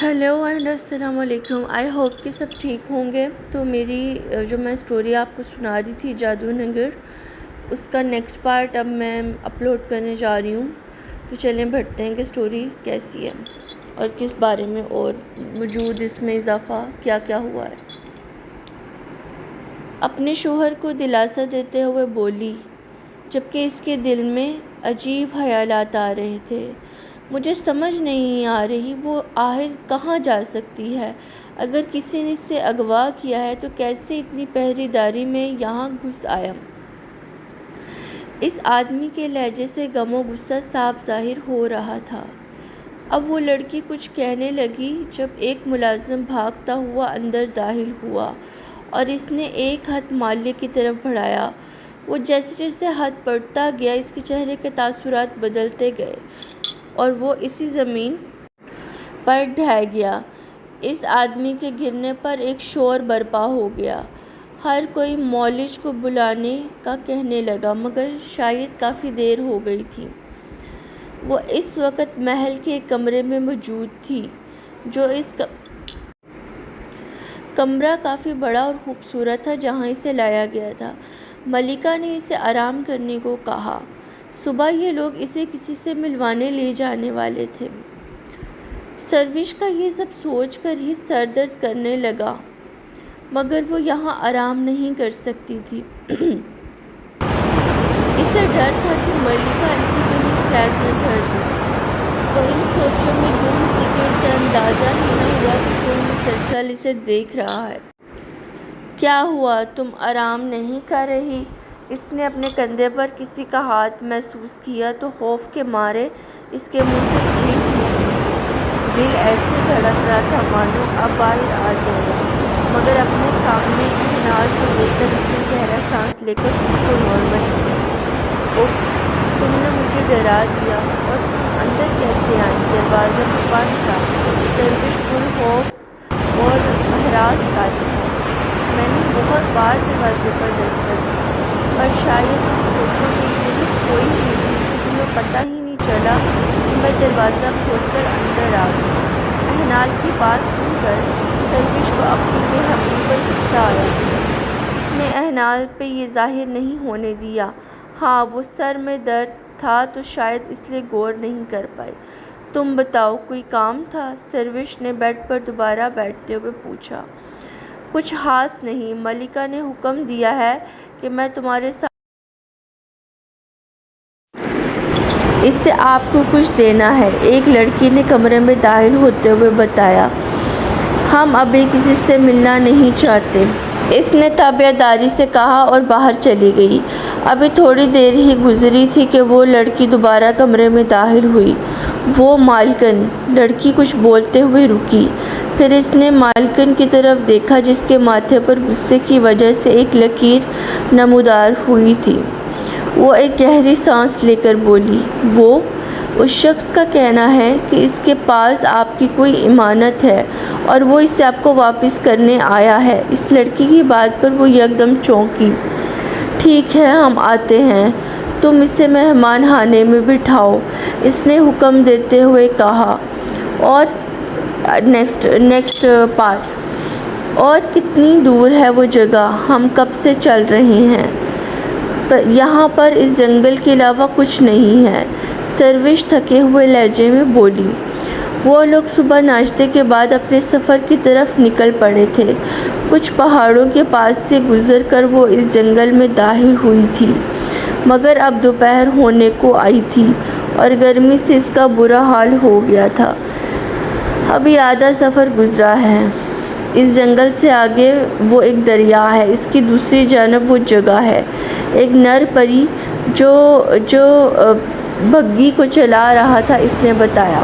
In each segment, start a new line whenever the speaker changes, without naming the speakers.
Hello and السلام علیکم. I hope کہ سب ٹھیک ہوں گے. تو میری جو میں اسٹوری آپ کو سنا رہی تھی جادو نگر، اس کا نیکسٹ پارٹ اب میں اپلوڈ کرنے جا رہی ہوں. تو چلیں بڑھتے ہیں کہ اسٹوری کیسی ہے اور کس بارے میں اور وجود اس میں اضافہ کیا کیا ہوا ہے. اپنے شوہر کو دلاسا دیتے ہوئے بولی، جبکہ اس کے دل میں عجیب خیالات آ رہے تھے. مجھے سمجھ نہیں آ رہی وہ آخر کہاں جا سکتی ہے. اگر کسی نے اسے اغوا کیا ہے تو کیسے اتنی پہرے داری میں یہاں گھس آیا. اس آدمی کے لہجے سے غم و غصہ صاف ظاہر ہو رہا تھا. اب وہ لڑکی کچھ کہنے لگی جب ایک ملازم بھاگتا ہوا اندر داخل ہوا اور اس نے ایک ہاتھ مالک کی طرف بڑھایا. وہ جیسے جیسے ہاتھ بڑھتا گیا اس کے چہرے کے تاثرات بدلتے گئے اور وہ اسی زمین پر ڈھہ گیا. اس آدمی کے گرنے پر ایک شور برپا ہو گیا. ہر کوئی معالج کو بلانے کا کہنے لگا مگر شاید کافی دیر ہو گئی تھی. وہ اس وقت محل کے ایک کمرے میں موجود تھی. اس کمرہ کافی بڑا اور خوبصورت تھا جہاں اسے لایا گیا تھا. ملکہ نے اسے آرام کرنے کو کہا. صبح یہ لوگ اسے کسی سے ملوانے لے جانے والے تھے. سروش کا یہ سب سوچ کر ہی سر درد کرنے لگا مگر وہ یہاں آرام نہیں کر سکتی تھی. اسے ڈر تھا کہ ملکہ اسے کہیں قید نہ کر دے. وہ ان سوچوں میں گم تھی کہ اسے اندازہ ہی نہ ہوا کہ کوئی مسلسل اسے دیکھ رہا ہے. کیا ہوا، تم آرام نہیں کر رہی؟ اس نے اپنے کندھے پر کسی کا ہاتھ محسوس کیا تو خوف کے مارے اس کے منہ سے چیخ نکلی. دل ایسے دھڑک رہا تھا مانو اب باہر آ جائے گا مگر اپنے سامنے احنال کو دیکھ کر اس نے گہرا سانس لے کر خود کو نارمل کیا. اف، تم نے مجھے ڈرا دیا. اور تم اندر کیسے آئی؟ دروازہ تو بند تھا. سروش پرخوف اور ہراس طاری تھا. میں نے بہت بار دروازے پر دستک دی پر شاید تم سوچو گے یہی کوئی نہیں تھی کہ تمہیں پتہ ہی نہیں چلا کہ میں دروازہ کھول کر اندر آ گئی. احنال کی بات سن کر سروش کو اپنی بے حقی پر غصہ آیا. اس نے احنال پہ یہ ظاہر نہیں ہونے دیا. ہاں، وہ سر میں درد تھا تو شاید اس لیے غور نہیں کر پائی. تم بتاؤ، کوئی کام تھا؟ سروش نے بیڈ پر دوبارہ بیٹھتے ہوئے پوچھا. کچھ خاص نہیں. ملکہ نے حکم دیا ہے کہ میں تمہارے ساتھ اس سے آپ کو کچھ دینا ہے، ایک لڑکی نے کمرے میں داخل ہوتے ہوئے بتایا. ہم ابھی کسی سے ملنا نہیں چاہتے، اس نے تابعداری سے کہا اور باہر چلی گئی. ابھی تھوڑی دیر ہی گزری تھی کہ وہ لڑکی دوبارہ کمرے میں داخل ہوئی. وہ مالکن. لڑکی کچھ بولتے ہوئے رکی. پھر اس نے مالکن کی طرف دیکھا جس کے ماتھے پر غصے کی وجہ سے ایک لکیر نمودار ہوئی تھی. وہ ایک گہری سانس لے کر بولی، وہ اس شخص کا کہنا ہے کہ اس کے پاس آپ کی کوئی امانت ہے اور وہ اسے آپ کو واپس کرنے آیا ہے. اس لڑکی کی بات پر وہ یکدم چونکی. ٹھیک ہے، ہم آتے ہیں. تم اسے مہمان خانے میں بٹھاؤ، اس نے حکم دیتے ہوئے کہا. اور نیکسٹ پارٹ. اور کتنی دور ہے وہ جگہ؟ ہم کب سے چل رہے ہیں؟ یہاں پر اس جنگل کے علاوہ کچھ نہیں ہے، سروش تھکے ہوئے لہجے میں بولی. وہ لوگ صبح ناشتے کے بعد اپنے سفر کی طرف نکل پڑے تھے. کچھ پہاڑوں کے پاس سے گزر کر وہ اس جنگل میں داخل ہوئی تھی مگر اب دوپہر ہونے کو آئی تھی اور گرمی سے اس کا برا حال ہو گیا تھا. ابھی آدھا سفر گزرا ہے. اس جنگل سے آگے وہ ایک دریا ہے، اس کی دوسری جانب وہ جگہ ہے. ایک نر پری جو بگھی کو چلا رہا تھا اس نے بتایا.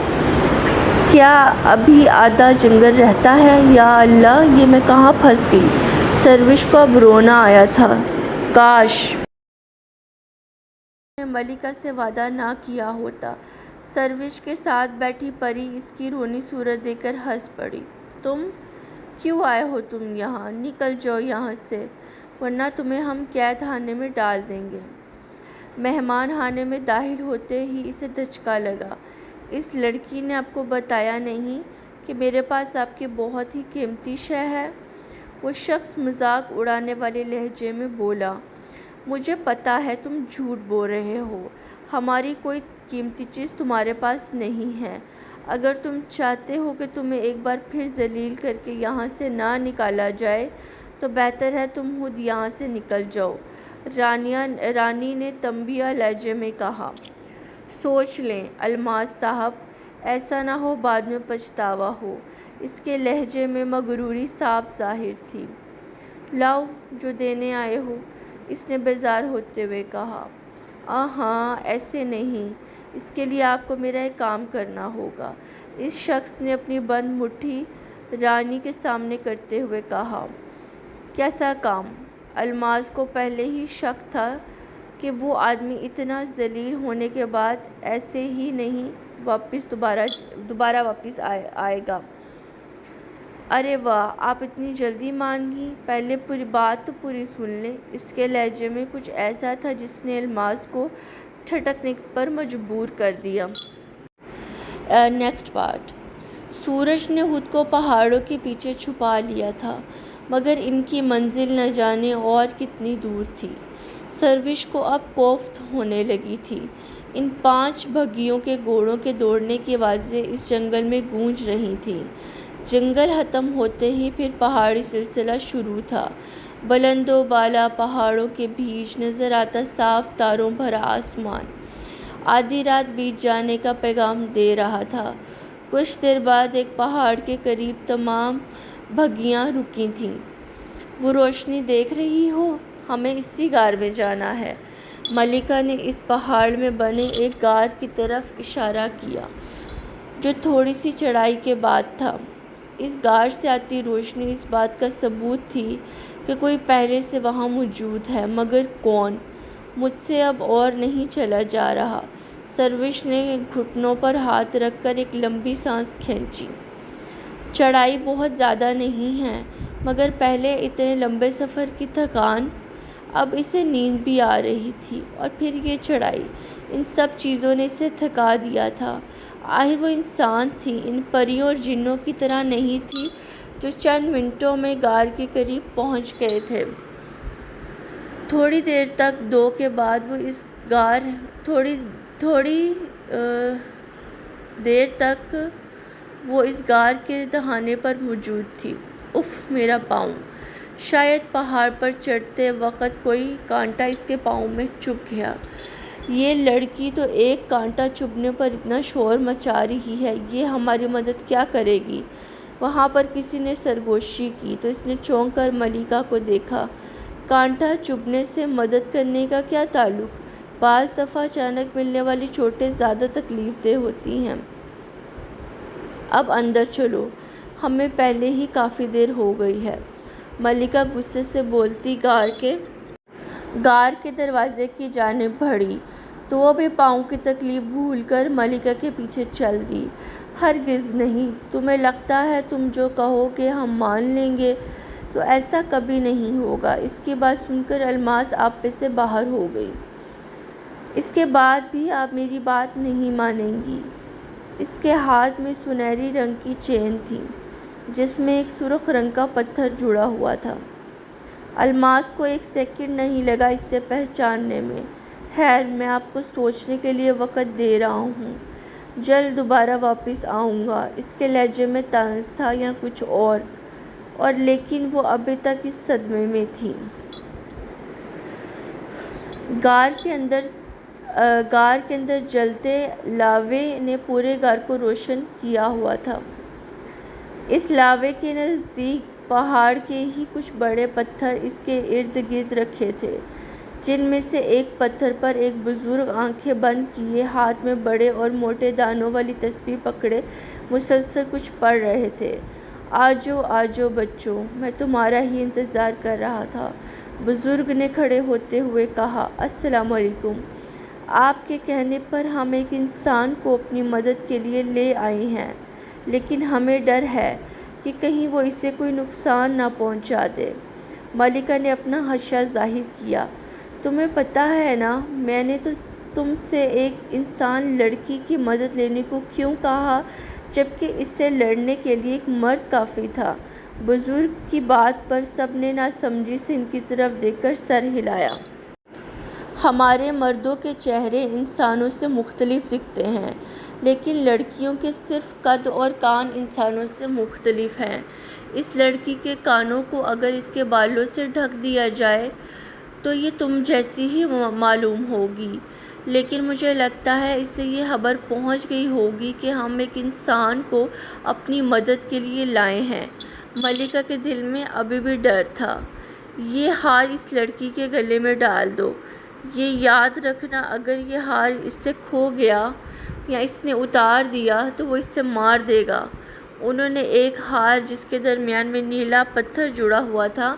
کیا ابھی آدھا جنگل رہتا ہے؟ یا اللہ، یہ میں کہاں پھنس گئی. سروش کو اب رونا آیا تھا. کاش نے ملکہ سے وعدہ نہ کیا ہوتا. سروش کے ساتھ بیٹھی پری اس کی رونی صورت دیکھ کر ہنس پڑی. تم کیوں آئے ہو؟ تم یہاں نکل جاؤ یہاں سے ورنہ تمہیں ہم قید خانے میں ڈال دیں گے. مہمان خانے میں داخل ہوتے ہی اسے دھچکا لگا. اس لڑکی نے آپ کو بتایا نہیں کہ میرے پاس آپ کی بہت ہی قیمتی شے ہے؟ وہ شخص مذاق اڑانے والے لہجے میں بولا، مجھے پتہ ہے تم جھوٹ بول رہے ہو، ہماری کوئی قیمتی چیز تمہارے پاس نہیں ہے۔ اگر تم چاہتے ہو کہ تمہیں ایک بار پھر ذلیل کر کے یہاں سے نہ نکالا جائے تو بہتر ہے تم خود یہاں سے نکل جاؤ، رانی نے تنبیہ لہجے میں کہا۔ سوچ لیں الماس صاحب، ایسا نہ ہو بعد میں پچھتاوا ہو۔ اس کے لہجے میں مغروری صاف ظاہر تھی۔ لاؤ جو دینے آئے ہو، اس نے بیزار ہوتے ہوئے کہا۔ ہاں ایسے نہیں، اس کے لیے آپ کو میرا ایک کام کرنا ہوگا، اس شخص نے اپنی بند مٹھی رانی کے سامنے کرتے ہوئے کہا۔ کیسا کام؟ الماس کو پہلے ہی شک تھا کہ وہ آدمی اتنا ذلیل ہونے کے بعد ایسے ہی نہیں دوبارہ واپس آئے گا۔ ارے واہ، آپ اتنی جلدی مان گئی؟ پہلے پوری بات تو پوری سن لیں۔ اس کے لہجے میں کچھ ایسا تھا جس نے الماس کو ٹھٹکنے پر مجبور کر دیا۔ Next part. سورج نے خود کو پہاڑوں کے پیچھے چھپا لیا تھا، مگر ان کی منزل نہ جانے اور کتنی دور تھی۔ سروش کو اب کوفت ہونے لگی تھی۔ ان 5 بھگیوں کے گھوڑوں کے دوڑنے کی آوازیں اس جنگل میں گونج رہی تھیں۔ جنگل ختم ہوتے ہی پھر پہاڑی سلسلہ شروع تھا۔ بلند و بالا پہاڑوں کے بیچ نظر آتا صاف تاروں بھرا آسمان آدھی رات بیت جانے کا پیغام دے رہا تھا۔ کچھ دیر بعد ایک پہاڑ کے قریب تمام بھگیاں رکی تھیں۔ وہ روشنی دیکھ رہی ہو؟ ہمیں اسی غار میں جانا ہے۔ ملکہ نے اس پہاڑ میں بنے ایک غار کی طرف اشارہ کیا جو تھوڑی سی چڑھائی کے بعد تھا۔ اس غار سے آتی روشنی اس بات کا ثبوت تھی کہ کوئی پہلے سے وہاں موجود ہے، مگر کون؟ مجھ سے اب اور نہیں چلا جا رہا۔ سروش نے گھٹنوں پر ہاتھ رکھ کر ایک لمبی سانس کھینچی۔ چڑھائی بہت زیادہ نہیں ہے، مگر پہلے اتنے لمبے سفر کی تھکان، اب اسے نیند بھی آ رہی تھی، اور پھر یہ چڑھائی، ان سب چیزوں نے اسے تھکا دیا تھا۔ آخر وہ انسان تھی، ان پریوں اور جنوں کی طرح نہیں تھی جو چند منٹوں میں غار کے قریب پہنچ گئے تھے۔ تھوڑی دیر تک وہ اس غار کے دہانے پر موجود تھی۔ اف میرا پاؤں! شاید پہاڑ پر چڑھتے وقت کوئی کانٹا اس کے پاؤں میں چبھ گیا۔ یہ لڑکی تو ایک کانٹا چبھنے پر اتنا شور مچا رہی ہے، یہ ہماری مدد کیا کرے گی؟ وہاں پر کسی نے سرگوشی کی تو اس نے چونک کر ملکہ کو دیکھا۔ کانٹا چبھنے سے مدد کرنے کا کیا تعلق؟ بعض دفعہ اچانک ملنے والی چوٹیں زیادہ تکلیف دہ ہوتی ہیں۔ اب اندر چلو، ہمیں پہلے ہی کافی دیر ہو گئی ہے۔ ملکہ غصے سے بولتی غار کے دروازے کی جانب بڑھی تو وہ بھی پاؤں کی تکلیف بھول کر ملکہ کے پیچھے چل دی۔ ہرگز نہیں، تمہیں لگتا ہے تم جو کہو گے ہم مان لیں گے؟ تو ایسا کبھی نہیں ہوگا۔ اس کی بات سن کر الماس آپے سے باہر ہو گئی۔ اس کے بعد بھی آپ میری بات نہیں مانیں گی؟ اس کے ہاتھ میں سنہری رنگ کی چین تھی جس میں ایک سرخ رنگ کا پتھر جڑا ہوا تھا۔ الماس کو ایک سیکنڈ نہیں لگا اسے پہچاننے میں۔ خیر، میں آپ کو سوچنے کے لیے وقت دے رہا ہوں، جلد دوبارہ واپس آؤں گا۔ اس کے لہجے میں طنز تھا یا کچھ اور لیکن وہ ابھی تک اس صدمے میں تھی۔ غار کے اندر جلتے لاوے نے پورے غار کو روشن کیا ہوا تھا۔ اس لاوے کے نزدیک پہاڑ کے ہی کچھ بڑے پتھر اس کے ارد گرد رکھے تھے، جن میں سے ایک پتھر پر ایک بزرگ آنکھیں بند کیے ہاتھ میں بڑے اور موٹے دانوں والی تسبیح پکڑے مسلسل کچھ پڑھ رہے تھے۔ آجو بچوں، میں تمہارا ہی انتظار کر رہا تھا، بزرگ نے کھڑے ہوتے ہوئے کہا۔ السلام علیکم۔ آپ کے کہنے پر ہم ایک انسان کو اپنی مدد کے لیے لے آئے ہیں، لیکن ہمیں ڈر ہے کہ کہیں وہ اسے کوئی نقصان نہ پہنچا دے۔ ملکہ نے اپنا خدشہ ظاہر کیا۔ تمہیں پتہ ہے نا، میں نے تو تم سے ایک انسان لڑکی کی مدد لینے کو کیوں کہا جبکہ اس سے لڑنے کے لیے ایک مرد کافی تھا؟ بزرگ کی بات پر سب نے ناسمجھی سے ان کی طرف دیکھ کر سر ہلایا۔ ہمارے مردوں کے چہرے انسانوں سے مختلف دکھتے ہیں، لیکن لڑکیوں کے صرف قد اور کان انسانوں سے مختلف ہیں۔ اس لڑکی کے کانوں کو اگر اس کے بالوں سے ڈھک دیا جائے تو یہ تم جیسی ہی معلوم ہوگی، لیکن مجھے لگتا ہے اسے یہ خبر پہنچ گئی ہوگی کہ ہم ایک انسان کو اپنی مدد کے لیے لائے ہیں۔ ملکہ کے دل میں ابھی بھی ڈر تھا۔ یہ ہار اس لڑکی کے گلے میں ڈال دو۔ یہ یاد رکھنا اگر یہ ہار اس سے کھو گیا یا اس نے اتار دیا تو وہ اس سے مار دے گا۔ انہوں نے ایک ہار جس کے درمیان میں نیلا پتھر جڑا ہوا تھا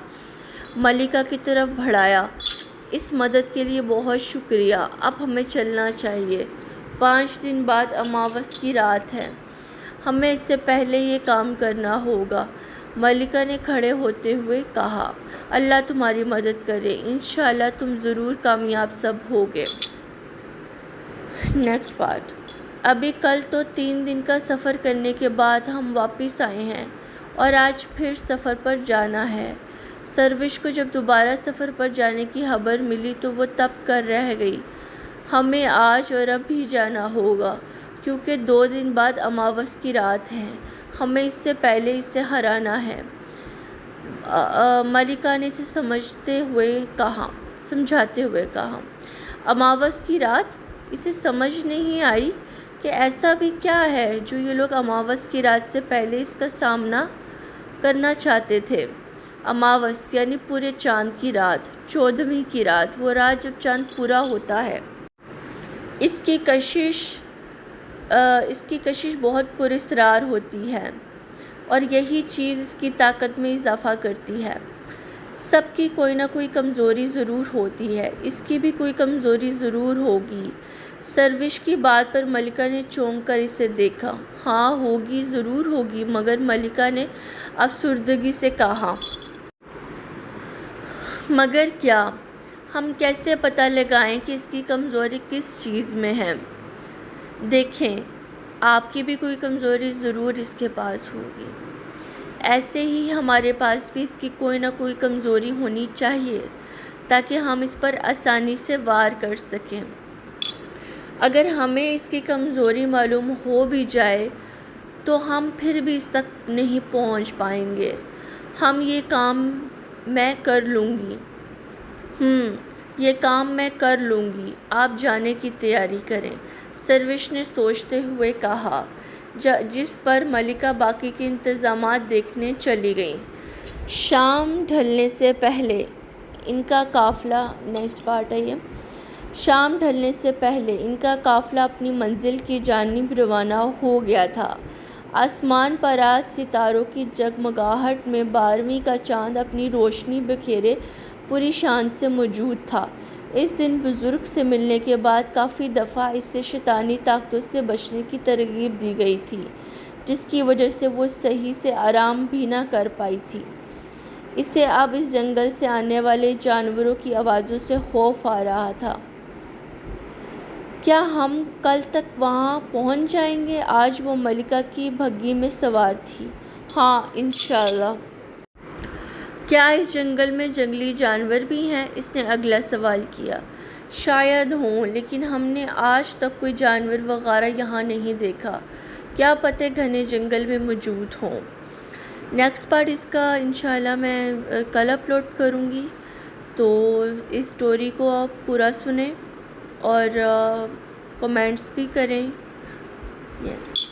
ملکہ کی طرف بڑھایا۔ اس مدد کے لیے بہت شکریہ، اب ہمیں چلنا چاہیے۔ 5 دن بعد اماوس کی رات ہے، ہمیں اس سے پہلے یہ کام کرنا ہوگا، ملکہ نے کھڑے ہوتے ہوئے کہا۔ اللہ تمہاری مدد کرے، انشاءاللہ تم ضرور کامیاب سب ہوگے۔ Next part. ابھی کل تو 3 دن کا سفر کرنے کے بعد ہم واپس آئے ہیں اور آج پھر سفر پر جانا ہے۔ سروش کو جب دوبارہ سفر پر جانے کی خبر ملی تو وہ تب کر رہ گئی۔ ہمیں آج اور اب بھی جانا ہوگا کیونکہ 2 دن بعد اماوس کی رات ہے، ہمیں اس سے پہلے اسے ہرانا ہے۔ ملکہ نے اسے سمجھاتے ہوئے کہا۔ اماوس کی رات؟ اسے سمجھ نہیں آئی کہ ایسا بھی کیا ہے جو یہ لوگ اماوس کی رات سے پہلے اس کا سامنا کرنا چاہتے تھے۔ اماوس یعنی پورے چاند کی رات، 14ویں کی رات، وہ رات جب چاند پورا ہوتا ہے۔ اس کی کشش بہت پراسرار ہوتی ہے اور یہی چیز اس کی طاقت میں اضافہ کرتی ہے۔ سب کی کوئی نہ کوئی کمزوری ضرور ہوتی ہے، اس کی بھی کوئی کمزوری ضرور ہوگی۔ سروش کی بات پر ملکہ نے چونک کر اسے دیکھا۔ ہاں ہوگی، ضرور ہوگی، مگر ملکہ نے افسردگی سے کہا۔ مگر کیا؟ ہم کیسے پتہ لگائیں کہ اس کی کمزوری کس چیز میں ہے؟ دیکھیں، آپ کی بھی کوئی کمزوری ضرور اس کے پاس ہوگی، ایسے ہی ہمارے پاس بھی اس کی کوئی نہ کوئی کمزوری ہونی چاہیے تاکہ ہم اس پر آسانی سے وار کر سکیں۔ اگر ہمیں اس کی کمزوری معلوم ہو بھی جائے تو ہم پھر بھی اس تک نہیں پہنچ پائیں گے۔ یہ کام میں کر لوں گی، آپ جانے کی تیاری کریں، سروش نے سوچتے ہوئے کہا، جس پر ملکہ باقی کے انتظامات دیکھنے چلی گئی۔ شام ڈھلنے سے پہلے ان کا قافلہ اپنی منزل کی جانب روانہ ہو گیا تھا۔ آسمان پر آج ستاروں کی جگمگاہٹ میں 12ویں کا چاند اپنی روشنی بکھیرے پوری شان سے موجود تھا۔ اس دن بزرگ سے ملنے کے بعد کافی دفعہ اسے شیطانی طاقتوں سے بچنے کی ترغیب دی گئی تھی، جس کی وجہ سے وہ صحیح سے آرام بھی نہ کر پائی تھی۔ اسے اب اس جنگل سے آنے والے جانوروں کی آوازوں سے خوف آ رہا تھا۔ کیا ہم کل تک وہاں پہنچ جائیں گے؟ آج وہ ملکہ کی بھگی میں سوار تھی۔ ہاں، انشاءاللہ۔ کیا اس جنگل میں جنگلی جانور بھی ہیں؟ اس نے اگلا سوال کیا۔ شاید ہوں، لیکن ہم نے آج تک کوئی جانور وغیرہ یہاں نہیں دیکھا، کیا پتہ گھنے جنگل میں موجود ہوں۔ نیکسٹ پارٹ اس کا انشاءاللہ میں کل اپلوڈ کروں گی، تو اس سٹوری کو آپ پورا سنیں اور کمنٹس بھی کریں۔ یس۔